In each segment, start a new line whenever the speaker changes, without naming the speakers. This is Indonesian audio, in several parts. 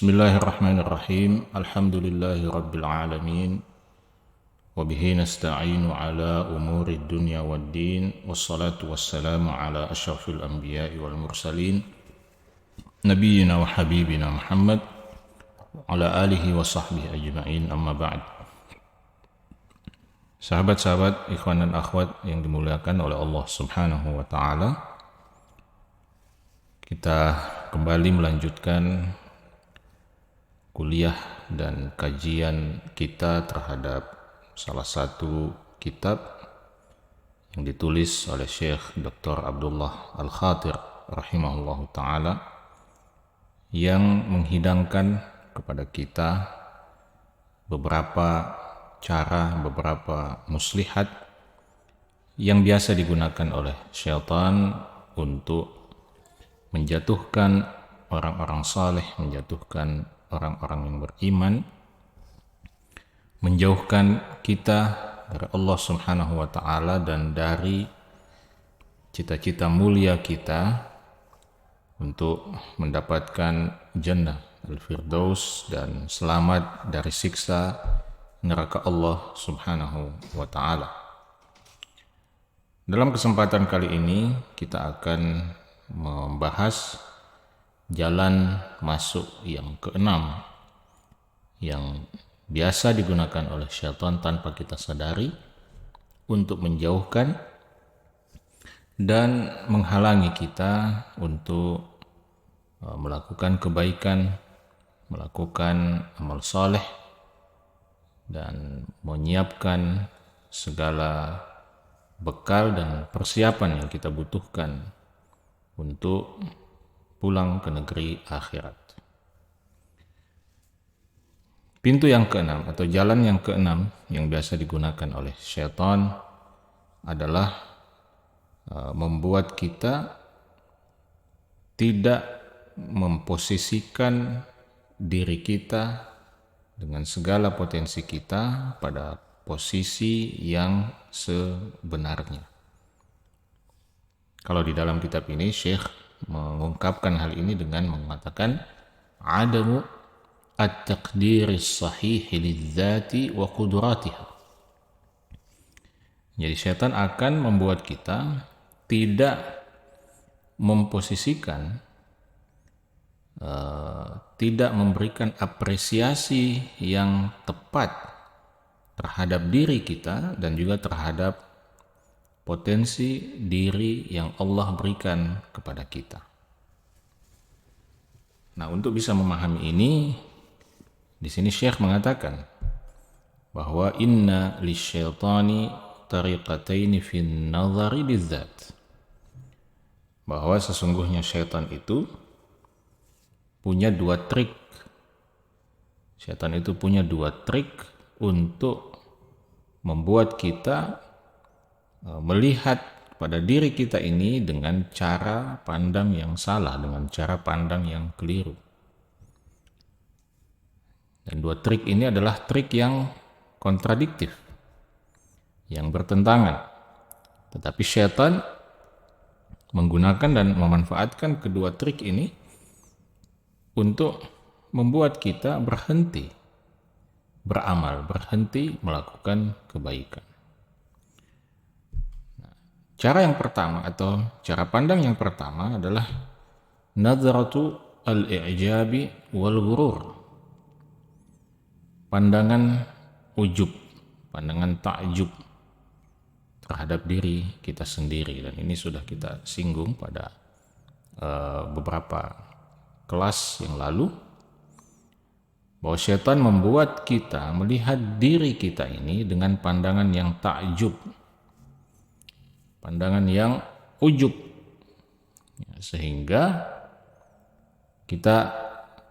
Bismillahirrahmanirrahim. Alhamdulillahi rabbil alamin. Wa bihi nasta'inu ala umuri dunya waddin. Wassalatu wassalamu ala asyrafil anbiya'i wal mursalin. Nabiyyina wa habibina Muhammad wa ala alihi wa sahbihi ajma'in, amma ba'd. Sahabat-sahabat, ikhwan dan akhwat yang dimuliakan oleh Allah Subhanahu wa ta'ala, kita kembali melanjutkan kuliah dan kajian kita terhadap salah satu kitab yang ditulis oleh Syekh Dr. Abdullah Al-Khatir rahimahullahu ta'ala, yang menghidangkan kepada kita beberapa cara, beberapa muslihat yang biasa digunakan oleh syaitan untuk menjatuhkan orang-orang saleh, menjatuhkan orang-orang yang beriman, menjauhkan kita dari Allah Subhanahu wa ta'ala dan dari cita-cita mulia kita untuk mendapatkan jannah al-firdaus dan selamat dari siksa neraka Allah Subhanahu wa ta'ala. Dalam kesempatan kali ini kita akan membahas jalan masuk yang keenam yang biasa digunakan oleh syaitan tanpa kita sadari untuk menjauhkan dan menghalangi kita untuk melakukan kebaikan, melakukan amal saleh, dan menyiapkan segala bekal dan persiapan yang kita butuhkan untuk pulang ke negeri akhirat. Pintu yang keenam atau jalan yang keenam yang biasa digunakan oleh syaitan adalah membuat kita tidak memposisikan diri kita dengan segala potensi kita pada posisi yang sebenarnya. Kalau di dalam kitab ini Syekh mengungkapkan hal ini dengan mengatakan adamu at-taqdiris sahih lidzati wa qudratiha. Jadi syaitan akan membuat kita tidak memposisikan, tidak memberikan apresiasi yang tepat terhadap diri kita dan juga terhadap potensi diri yang Allah berikan kepada kita. Nah, untuk bisa memahami ini, di sini Syekh mengatakan bahwa inna lisyaitani tariqataini fin nazari bidzat. Bahwa sesungguhnya syaitan itu punya dua trik. Syaitan itu punya dua trik untuk membuat kita melihat pada diri kita ini dengan cara pandang yang salah, dengan cara pandang yang keliru. Dan dua trik ini adalah trik yang kontradiktif, yang bertentangan. Tetapi syaitan menggunakan dan memanfaatkan kedua trik ini untuk membuat kita berhenti beramal, berhenti melakukan kebaikan. Cara yang pertama atau cara pandang yang pertama adalah nadratu al-i'jabi wal ghurur. Pandangan ujub, pandangan takjub terhadap diri kita sendiri, dan ini sudah kita singgung pada beberapa kelas yang lalu, bahwa syaitan membuat kita melihat diri kita ini dengan pandangan yang takjub, pandangan yang ujub, sehingga kita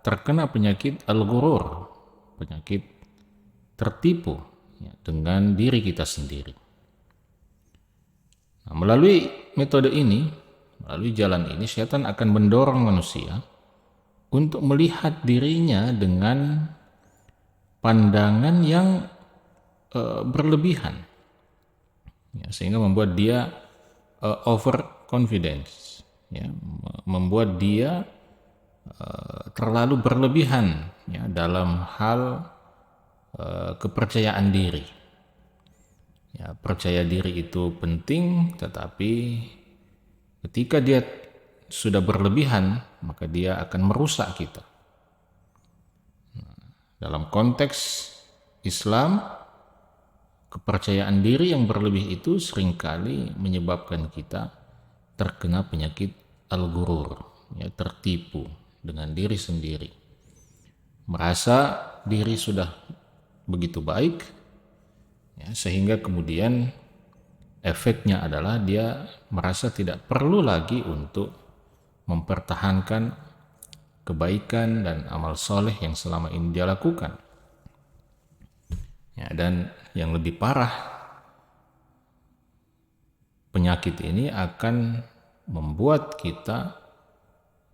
terkena penyakit al-ghurur, penyakit tertipu dengan diri kita sendiri. Nah, melalui metode ini, melalui jalan ini, syaitan akan mendorong manusia untuk melihat dirinya dengan pandangan yang berlebihan, sehingga membuat dia overconfidence, membuat dia terlalu berlebihan ya dalam hal kepercayaan diri. Ya, percaya diri itu penting, tetapi ketika dia sudah berlebihan, maka dia akan merusak kita. Dalam konteks Islam, kepercayaan diri yang berlebih itu seringkali menyebabkan kita terkena penyakit al-ghurur, ya, tertipu dengan diri sendiri. Merasa diri sudah begitu baik, ya, sehingga kemudian efeknya adalah dia merasa tidak perlu lagi untuk mempertahankan kebaikan dan amal soleh yang selama ini dia lakukan. Ya, dan yang lebih parah, penyakit ini akan membuat kita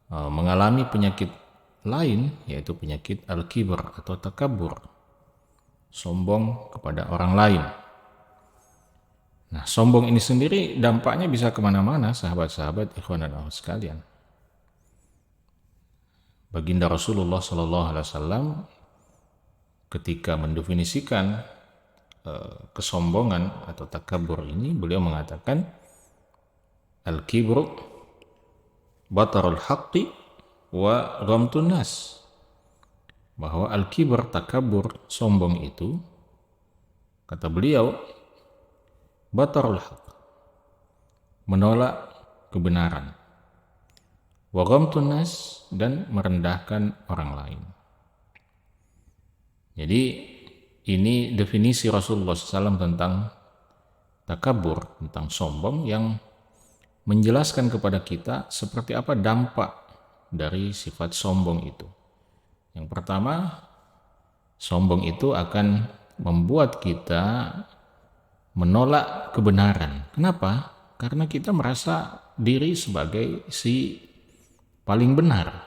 mengalami penyakit lain, yaitu penyakit al-kibr atau takabur, sombong kepada orang lain. Nah, sombong ini sendiri dampaknya bisa kemana-mana, sahabat-sahabat, ikhwan dan akhwat sekalian. Baginda Rasulullah SAW ketika mendefinisikan kesombongan atau takabur ini, beliau mengatakan al-kibru batarul haqqi wa ghamtun nas, bahwa al-kibr, takabur, sombong itu, kata beliau, batarul haqq, menolak kebenaran, wa ghamtun nas, dan merendahkan orang lain. Jadi ini definisi Rasulullah SAW tentang takabur, tentang sombong, yang menjelaskan kepada kita seperti apa dampak dari sifat sombong itu. Yang pertama, sombong itu akan membuat kita menolak kebenaran. Kenapa? Karena kita merasa diri sebagai si paling benar.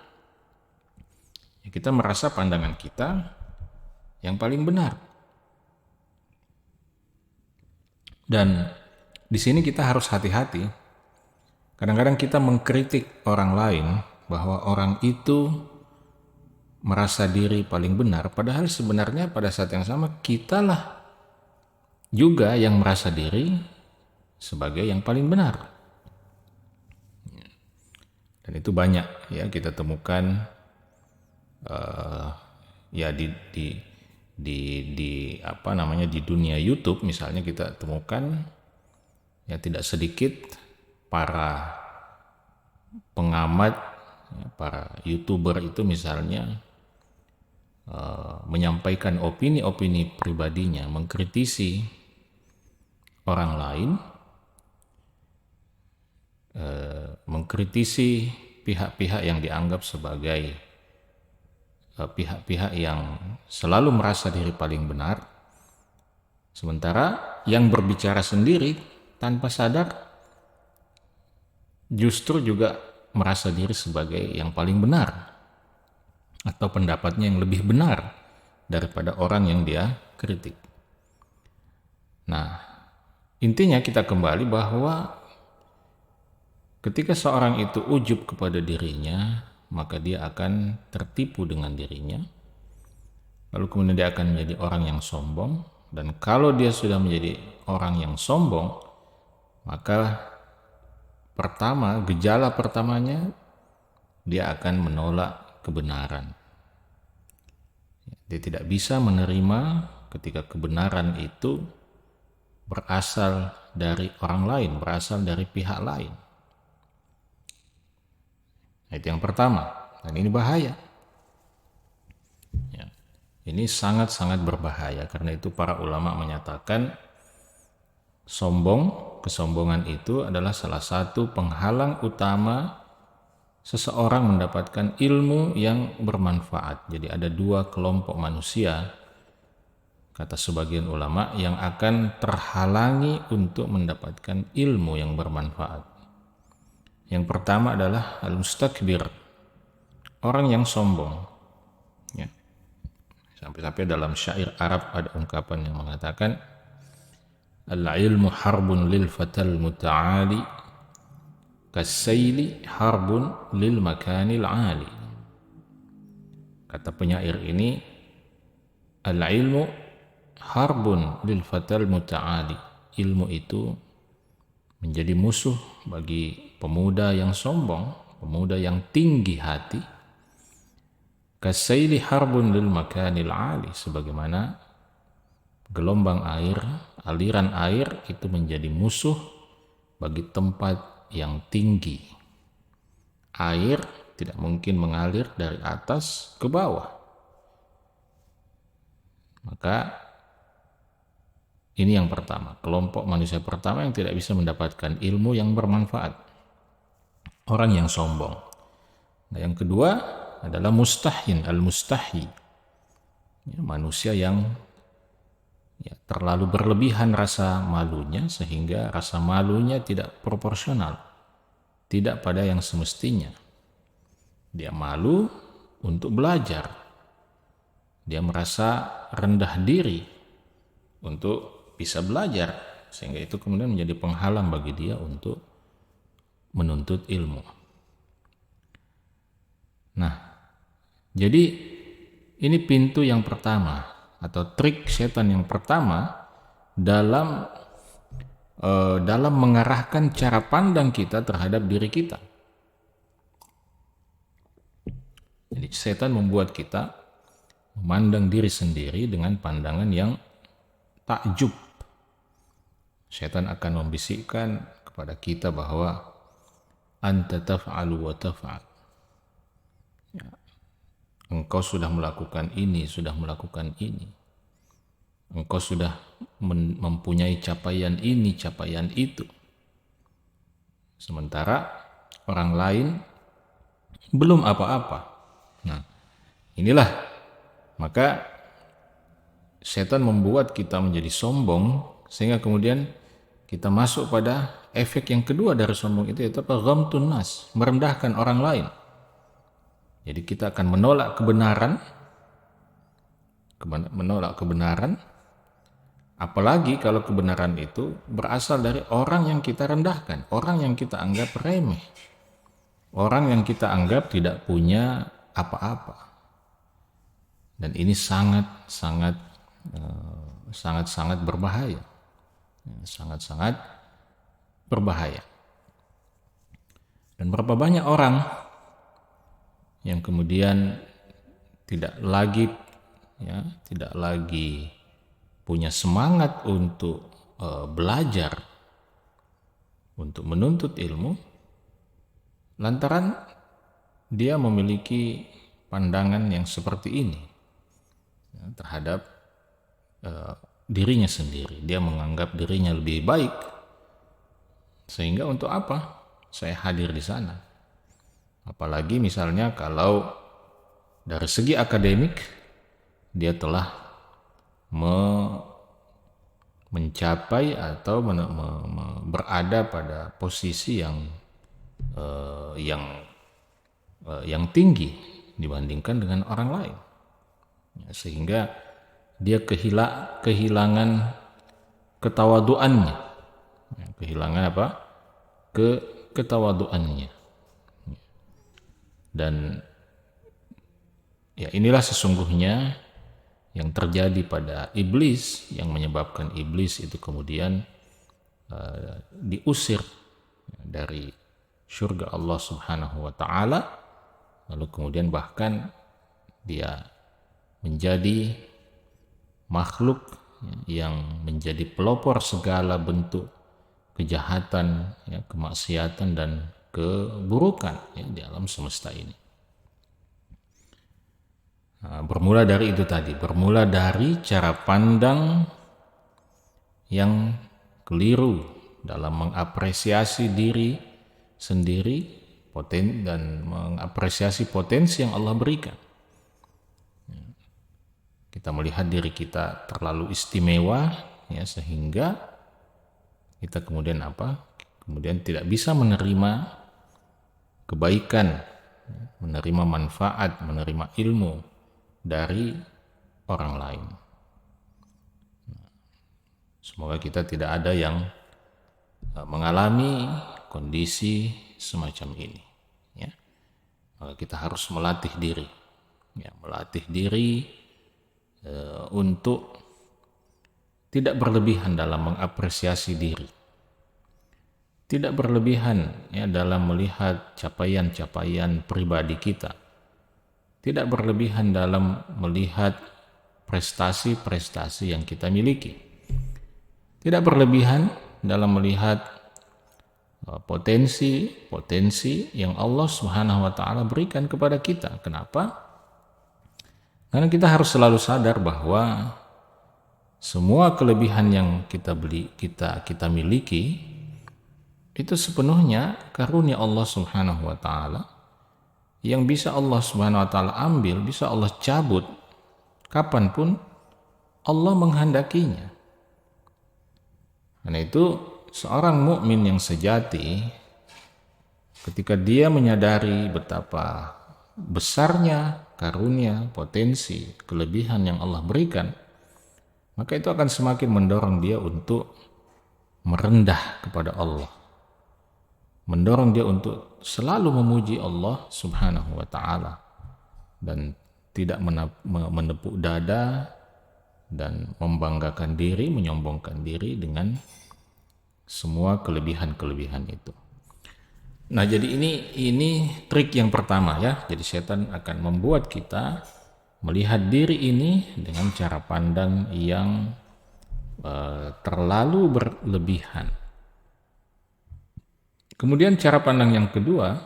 Kita merasa pandangan kita yang paling benar. Dan di sini kita harus hati-hati. Kadang-kadang kita mengkritik orang lain bahwa orang itu merasa diri paling benar, padahal sebenarnya pada saat yang sama kitalah juga yang merasa diri sebagai yang paling benar. Dan itu banyak ya kita temukan ya di apa namanya, di dunia YouTube misalnya, kita temukan ya tidak sedikit para pengamat, ya, para YouTuber itu misalnya menyampaikan opini-opini pribadinya, mengkritisi orang lain, mengkritisi pihak-pihak yang dianggap sebagai pihak-pihak yang selalu merasa diri paling benar, sementara yang berbicara sendiri tanpa sadar justru juga merasa diri sebagai yang paling benar atau pendapatnya yang lebih benar daripada orang yang dia kritik. Nah, intinya kita kembali bahwa ketika seorang itu ujub kepada dirinya, maka dia akan tertipu dengan dirinya, lalu kemudian dia akan menjadi orang yang sombong. Dan kalau dia sudah menjadi orang yang sombong, maka gejala pertamanya dia akan menolak kebenaran. Dia tidak bisa menerima ketika kebenaran itu berasal dari orang lain, berasal dari pihak lain. Itu yang pertama, dan ini bahaya. Ya, ini sangat-sangat berbahaya. Karena itu para ulama menyatakan kesombongan itu adalah salah satu penghalang utama seseorang mendapatkan ilmu yang bermanfaat. Jadi ada dua kelompok manusia, kata sebagian ulama, yang akan terhalangi untuk mendapatkan ilmu yang bermanfaat. Yang pertama adalah al-mustakbir, orang yang sombong. Ya. Sampai-sampai dalam syair Arab ada ungkapan yang mengatakan, al-ilmu harbun lil fatal muta'ali, kasayli harbun lil makanil ali. Kata penyair ini, al-ilmu harbun lil fatal muta'ali. Ilmu itu menjadi musuh bagi pemuda yang sombong, pemuda yang tinggi hati. Kasaili harbun lil makanil ali, sebagaimana gelombang air, aliran air itu menjadi musuh bagi tempat yang tinggi. Air tidak mungkin mengalir dari atas ke bawah. Maka ini yang pertama, kelompok manusia pertama yang tidak bisa mendapatkan ilmu yang bermanfaat. Orang yang sombong. Nah, yang kedua adalah mustahin, al-mustahi. Ya, manusia yang terlalu berlebihan rasa malunya sehingga rasa malunya tidak proporsional. Tidak pada yang semestinya. Dia malu untuk belajar. Dia merasa rendah diri untuk bisa belajar, sehingga itu kemudian menjadi penghalang bagi dia untuk menuntut ilmu. Nah, jadi ini pintu yang pertama atau trik setan yang pertama dalam mengarahkan cara pandang kita terhadap diri kita. Jadi setan membuat kita memandang diri sendiri dengan pandangan yang takjub. Setan akan membisikkan kepada kita bahwa anta taf'alu wa taf'al. Ya, engkau sudah melakukan ini, sudah melakukan ini. Engkau sudah mempunyai capaian ini, capaian itu. Sementara orang lain belum apa-apa. Nah, inilah maka setan membuat kita menjadi sombong sehingga kemudian kita masuk pada efek yang kedua dari sombong itu, yaitu ghamtun nas, merendahkan orang lain. Jadi kita akan menolak kebenaran, apalagi kalau kebenaran itu berasal dari orang yang kita rendahkan, orang yang kita anggap remeh, orang yang kita anggap tidak punya apa-apa. Dan ini sangat berbahaya. Sangat-sangat berbahaya. Dan berapa banyak orang yang kemudian tidak lagi punya semangat untuk belajar, untuk menuntut ilmu, lantaran dia memiliki pandangan yang seperti ini terhadap dirinya sendiri. Dia menganggap dirinya lebih baik, sehingga untuk apa saya hadir di sana? Apalagi misalnya kalau dari segi akademik dia telah mencapai atau berada pada posisi yang tinggi dibandingkan dengan orang lain, sehingga dia kehilangan ketawaduannya. Kehilangan apa? Ketawaduannya. Dan ya inilah sesungguhnya yang terjadi pada iblis, yang menyebabkan iblis itu kemudian diusir dari surga Allah Subhanahu wa taala, lalu kemudian bahkan dia menjadi makhluk yang menjadi pelopor segala bentuk kejahatan, kemaksiatan dan keburukan di alam semesta ini. Nah, bermula dari itu tadi, bermula dari cara pandang yang keliru dalam mengapresiasi diri sendiri dan mengapresiasi potensi yang Allah berikan. Kita melihat diri kita terlalu istimewa, sehingga kita kemudian kemudian tidak bisa menerima kebaikan, menerima manfaat, menerima ilmu dari orang lain. Semoga kita tidak ada yang mengalami kondisi semacam ini. Maka kita harus melatih diri ya, melatih diri untuk tidak berlebihan dalam mengapresiasi diri, tidak berlebihan ya dalam melihat capaian-capaian pribadi kita, tidak berlebihan dalam melihat prestasi-prestasi yang kita miliki, tidak berlebihan dalam melihat potensi-potensi yang Allah Subhanahu wa taala berikan kepada kita. Kenapa? Karena kita harus selalu sadar bahwa semua kelebihan yang kita miliki itu sepenuhnya karunia Allah Subhanahu wa taala yang bisa Allah Subhanahu wa taala ambil, bisa Allah cabut kapanpun Allah menghendakinya. Karena itu seorang mukmin yang sejati ketika dia menyadari betapa besarnya karunia, potensi, kelebihan yang Allah berikan, maka itu akan semakin mendorong dia untuk merendah kepada Allah, mendorong dia untuk selalu memuji Allah Subhanahu wa taala dan tidak menepuk dada dan membanggakan diri, menyombongkan diri dengan semua kelebihan-kelebihan itu. Nah, jadi ini trik yang pertama ya. Jadi setan akan membuat kita melihat diri ini dengan cara pandang yang terlalu berlebihan. Kemudian cara pandang yang kedua,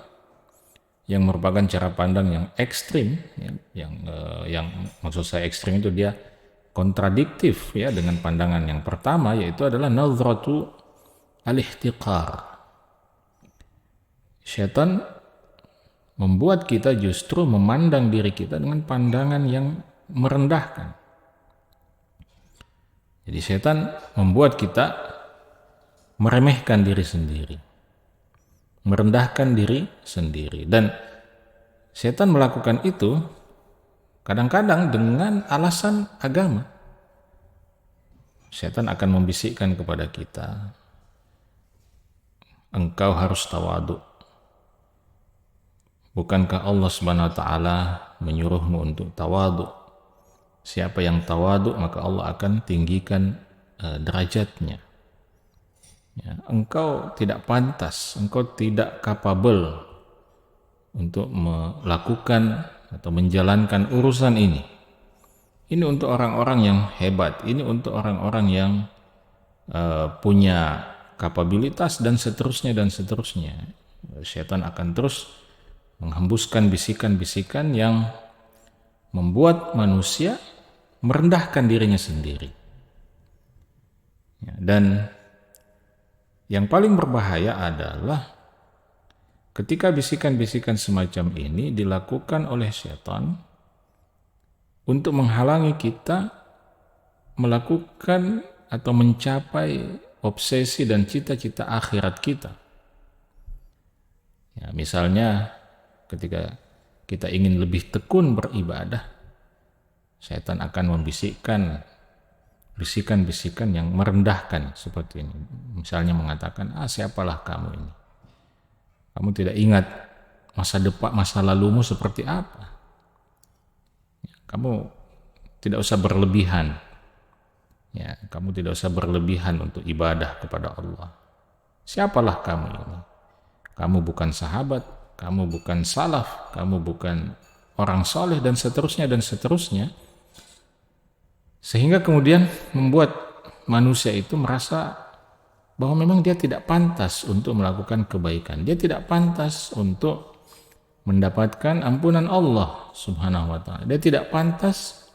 yang merupakan cara pandang yang ekstrim, ya, yang maksud saya ekstrim itu dia kontradiktif ya dengan pandangan yang pertama, yaitu adalah nazratu al-ihtiqar. Setan membuat kita justru memandang diri kita dengan pandangan yang merendahkan. Jadi setan membuat kita meremehkan diri sendiri, merendahkan diri sendiri, dan setan melakukan itu kadang-kadang dengan alasan agama. Setan akan membisikkan kepada kita, engkau harus tawadu. Bukankah Allah Subhanahu wa taala menyuruhmu untuk tawadu? Siapa yang tawadu maka Allah akan tinggikan derajatnya. Ya, engkau tidak pantas, engkau tidak capable untuk melakukan atau menjalankan urusan ini. Ini untuk orang-orang yang hebat, ini untuk orang-orang yang punya kapabilitas dan seterusnya dan seterusnya. Setan akan terus menghembuskan bisikan-bisikan yang membuat manusia merendahkan dirinya sendiri. Ya, dan yang paling berbahaya adalah ketika bisikan-bisikan semacam ini dilakukan oleh setan untuk menghalangi kita melakukan atau mencapai obsesi dan cita-cita akhirat kita. Ya, misalnya ketika kita ingin lebih tekun beribadah, setan akan membisikkan bisikan-bisikan yang merendahkan seperti ini. Misalnya mengatakan, siapalah kamu ini? Kamu tidak ingat masa lalumu seperti apa? Kamu tidak usah berlebihan. Ya, kamu tidak usah berlebihan untuk ibadah kepada Allah. Siapalah kamu ini? Kamu bukan sahabat, kamu bukan salaf, kamu bukan orang soleh, dan seterusnya dan seterusnya. Sehingga kemudian membuat manusia itu merasa bahwa memang dia tidak pantas untuk melakukan kebaikan. Dia tidak pantas untuk mendapatkan ampunan Allah Subhanahu wa taala. Dia tidak pantas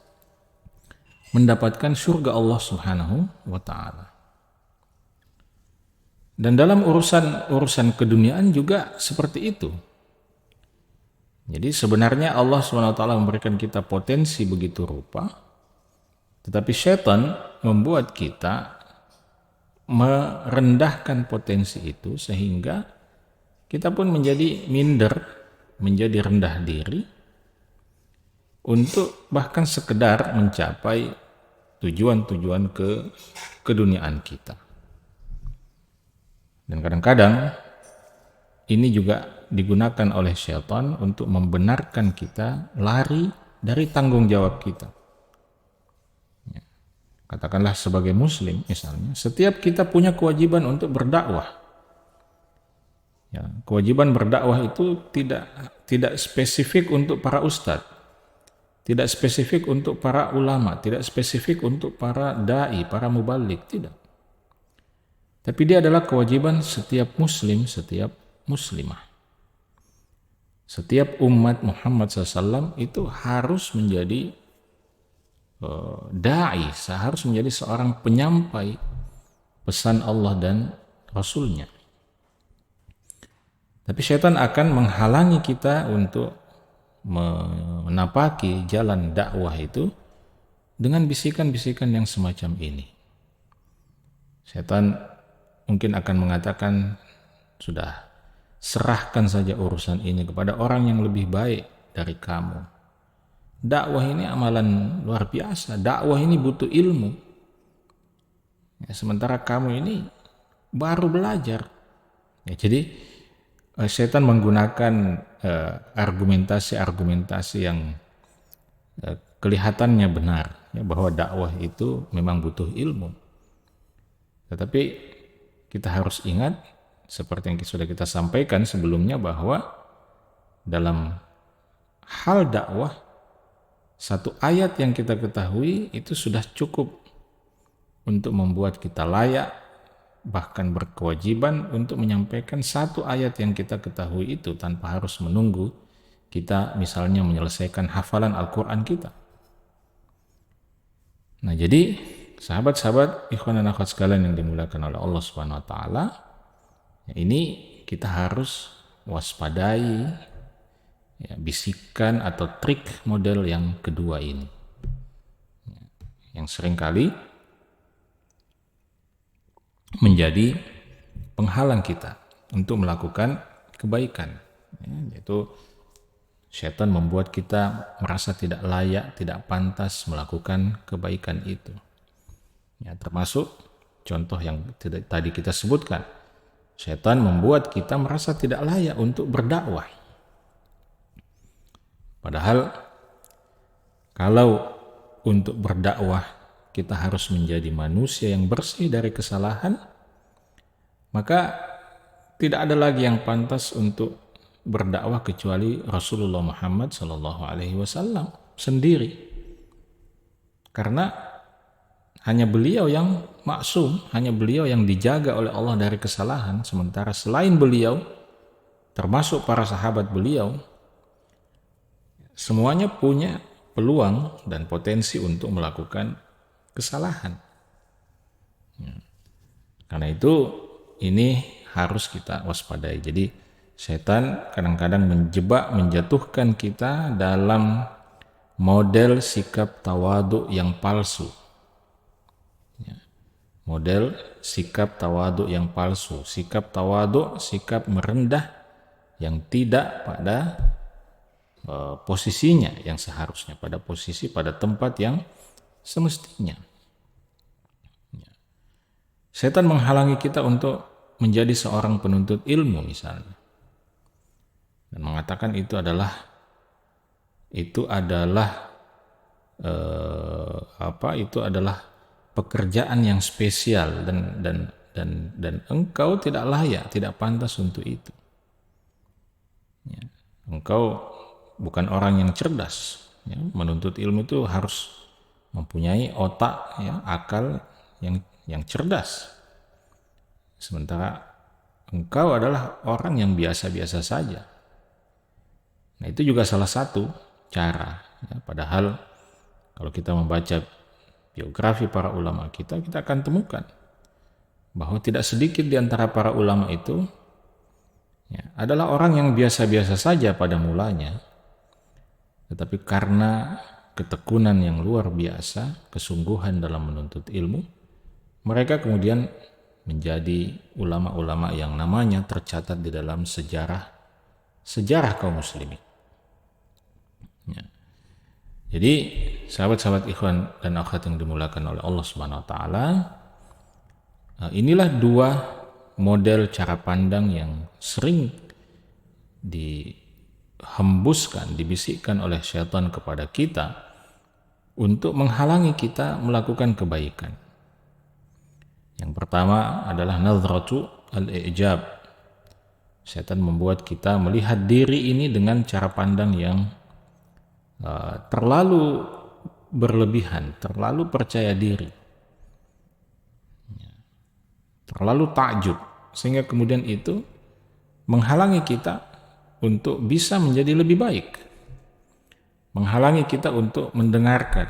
mendapatkan surga Allah Subhanahu wa taala. Dan dalam urusan keduniaan juga seperti itu. Jadi sebenarnya Allah Subhanahu wa taala memberikan kita potensi begitu rupa, tetapi setan membuat kita merendahkan potensi itu sehingga kita pun menjadi minder, menjadi rendah diri untuk bahkan sekedar mencapai tujuan-tujuan keduniaan kita. Dan kadang-kadang ini juga digunakan oleh syaitan untuk membenarkan kita lari dari tanggung jawab kita. Ya. Katakanlah sebagai muslim misalnya, setiap kita punya kewajiban untuk berdakwah. Ya, kewajiban berdakwah itu tidak spesifik untuk para ustadz, tidak spesifik untuk para ulama, tidak spesifik untuk para dai, para mubalik, tidak. Tapi dia adalah kewajiban setiap muslim, setiap muslimah. Setiap umat Muhammad SAW itu harus menjadi dai, harus menjadi seorang penyampai pesan Allah dan Rasulnya. Tapi syaitan akan menghalangi kita untuk menapaki jalan dakwah itu dengan bisikan-bisikan yang semacam ini. Syaitan mungkin akan mengatakan, sudah, serahkan saja urusan ini kepada orang yang lebih baik dari kamu. Dakwah ini amalan luar biasa, dakwah ini butuh ilmu. Ya, sementara kamu ini baru belajar. Ya, jadi setan menggunakan argumentasi-argumentasi yang kelihatannya benar, ya, bahwa dakwah itu memang butuh ilmu. Tetapi kita harus ingat, seperti yang sudah kita sampaikan sebelumnya, bahwa dalam hal dakwah, satu ayat yang kita ketahui itu sudah cukup untuk membuat kita layak, bahkan berkewajiban untuk menyampaikan satu ayat yang kita ketahui itu tanpa harus menunggu kita misalnya menyelesaikan hafalan Al-Quran kita. Nah, jadi sahabat-sahabat, ikhwan dan akhwat sekalian yang dimuliakan oleh Allah Subhanahu wa taala, ini kita harus waspadai ya, bisikan atau trik model yang kedua ini, yang seringkali menjadi penghalang kita untuk melakukan kebaikan, ya, yaitu syaitan membuat kita merasa tidak layak, tidak pantas melakukan kebaikan itu. Ya, termasuk contoh yang tadi kita sebutkan, syaitan membuat kita merasa tidak layak untuk berdakwah. Padahal kalau untuk berdakwah kita harus menjadi manusia yang bersih dari kesalahan, maka tidak ada lagi yang pantas untuk berdakwah kecuali Rasulullah Muhammad SAW sendiri. Karena hanya beliau yang maksum, hanya beliau yang dijaga oleh Allah dari kesalahan, sementara selain beliau, termasuk para sahabat beliau, semuanya punya peluang dan potensi untuk melakukan kesalahan. Karena itu ini harus kita waspadai. Jadi setan kadang-kadang menjatuhkan kita dalam model sikap tawadhu yang palsu. Model sikap tawadhu yang palsu. Sikap tawadhu, sikap merendah yang tidak pada posisinya yang seharusnya, pada posisi, pada tempat yang semestinya. Setan menghalangi kita untuk menjadi seorang penuntut ilmu misalnya, dan mengatakan itu adalah pekerjaan yang spesial dan engkau tidak layak, tidak pantas untuk itu. Ya, engkau bukan orang yang cerdas. Ya, menuntut ilmu itu harus mempunyai otak, ya, akal yang cerdas. Sementara engkau adalah orang yang biasa-biasa saja. Nah, itu juga salah satu cara. Ya, padahal kalau kita membaca biografi para ulama kita akan temukan bahwa tidak sedikit di antara para ulama itu ya, adalah orang yang biasa-biasa saja pada mulanya. Tetapi karena ketekunan yang luar biasa, kesungguhan dalam menuntut ilmu, mereka kemudian menjadi ulama-ulama yang namanya tercatat di dalam sejarah kaum muslimin. Ya. Jadi sahabat-sahabat ikhwan dan akhwat yang dimuliakan oleh Allah Subhanahu wa taala, inilah dua model cara pandang yang sering dihembuskan, dibisikkan oleh syaitan kepada kita untuk menghalangi kita melakukan kebaikan. Yang pertama adalah nazratu al-i'jab. Syaitan membuat kita melihat diri ini dengan cara pandang yang terlalu berlebihan, terlalu percaya diri, terlalu takjub, sehingga kemudian itu menghalangi kita untuk bisa menjadi lebih baik, menghalangi kita untuk mendengarkan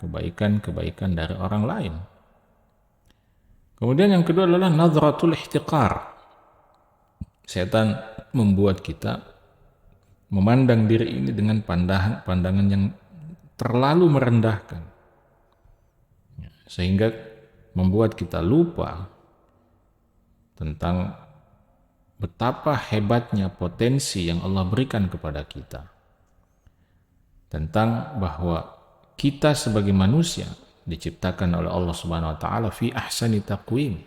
kebaikan-kebaikan dari orang lain. Kemudian yang kedua adalah nadratul ihtiqar. Setan membuat kita memandang diri ini dengan pandangan yang terlalu merendahkan, sehingga membuat kita lupa tentang betapa hebatnya potensi yang Allah berikan kepada kita, tentang bahwa kita sebagai manusia diciptakan oleh Allah Subhanahu wa taala fi ahsani taqwim,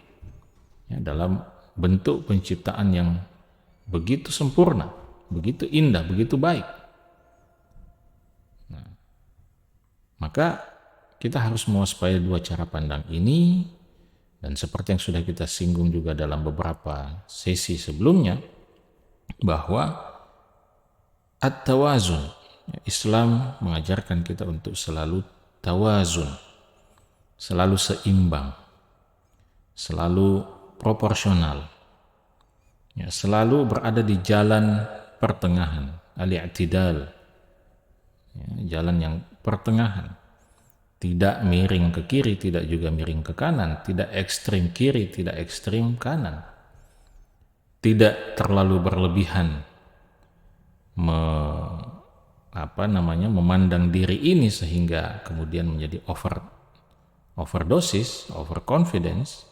dalam bentuk penciptaan yang begitu sempurna, begitu indah, begitu baik. Maka kita harus mewaspadai dua cara pandang ini, dan seperti yang sudah kita singgung juga dalam beberapa sesi sebelumnya, bahwa at-tawazun, Islam mengajarkan kita untuk selalu tawazun, selalu seimbang, selalu proporsional, selalu berada di jalan pertengahan, al-i'tidal, jalan yang pertengahan, tidak miring ke kiri, tidak juga miring ke kanan, tidak ekstrim kiri, tidak ekstrim kanan, tidak terlalu berlebihan memandang diri ini sehingga kemudian menjadi overdosis, overconfidence,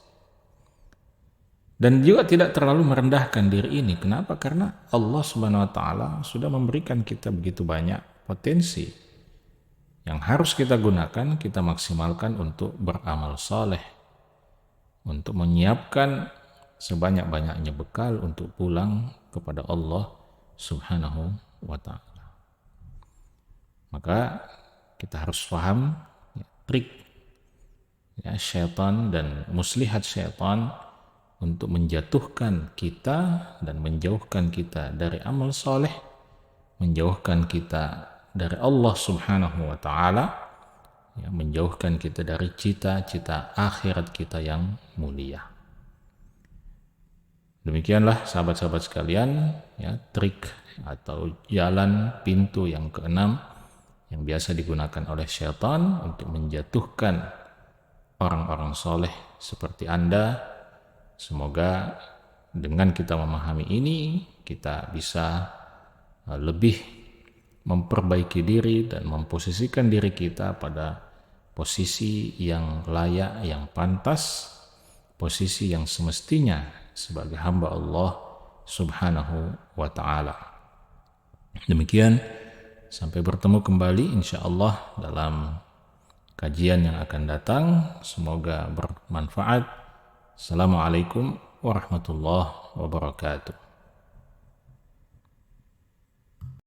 dan juga tidak terlalu merendahkan diri ini. Kenapa? Karena Allah Subhanahu wa taala sudah memberikan kita begitu banyak potensi yang harus kita gunakan, kita maksimalkan untuk beramal saleh, untuk menyiapkan sebanyak-banyaknya bekal untuk pulang kepada Allah Subhanahu wa ta'ala. Maka kita harus paham trik syaitan dan muslihat syaitan untuk menjatuhkan kita dan menjauhkan kita dari amal saleh, menjauhkan kita dari Allah Subhanahu wa ta'ala, menjauhkan kita dari cita-cita akhirat kita yang mulia. Demikianlah sahabat-sahabat sekalian, trik atau jalan pintu yang keenam yang biasa digunakan oleh syaitan untuk menjatuhkan orang-orang soleh seperti Anda. Semoga dengan kita memahami ini, kita bisa lebih memperbaiki diri dan memposisikan diri kita pada posisi yang layak, yang pantas, posisi yang semestinya sebagai hamba Allah Subhanahu wa ta'ala. Demikian, sampai bertemu kembali insyaallah dalam kajian yang akan datang. Semoga bermanfaat. Assalamualaikum warahmatullahi wabarakatuh.